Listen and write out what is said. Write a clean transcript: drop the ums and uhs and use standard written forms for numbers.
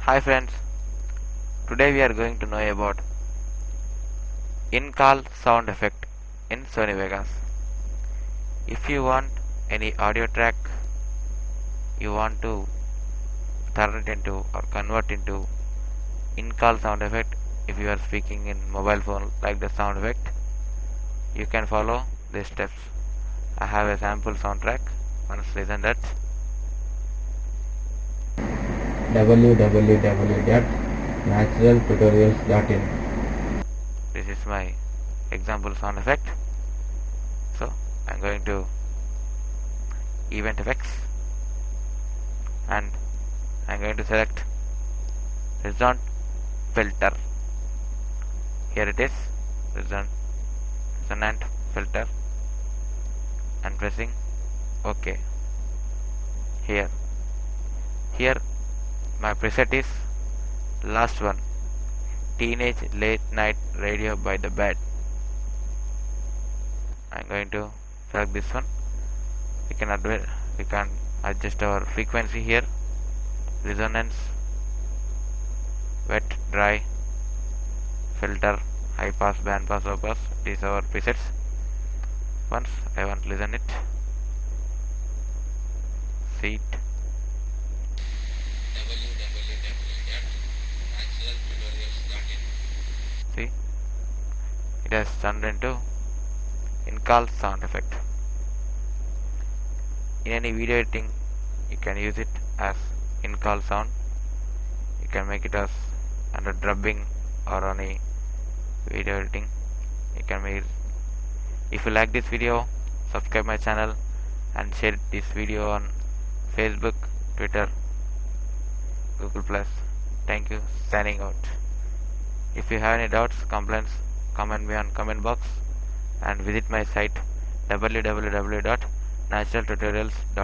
Hi friends, today we are going to know about in-call sound effect in Sony Vegas. If you want any audio track you want to turn it into or convert into in-call sound effect, if you are speaking in mobile phone like the sound effect, you can follow these steps. I have a sample soundtrack. Once listen that. www.naturaltutorials.in. This is my example sound effect. So I'm going to event effects and I'm going to select resonant filter. Here it is, resonant filter, and pressing OK. Here my preset is last one, teenage late night radio by the bed. I'm going to select this one. We can adjust our frequency here, resonance, wet, dry, filter, high pass, band pass, low pass. These are our presets. Once I want to listen it, see it. See, it has turned into in-call sound effect. In any video editing you can use it as in-call sound. You can make it as under dubbing or any video editing. You can make it. If you like this video, subscribe my channel and share this video on Facebook, Twitter, Google Plus. Thank you. Signing out. If you have any doubts, complaints, comment me on comment box and visit my site www.naturaltutorials.com.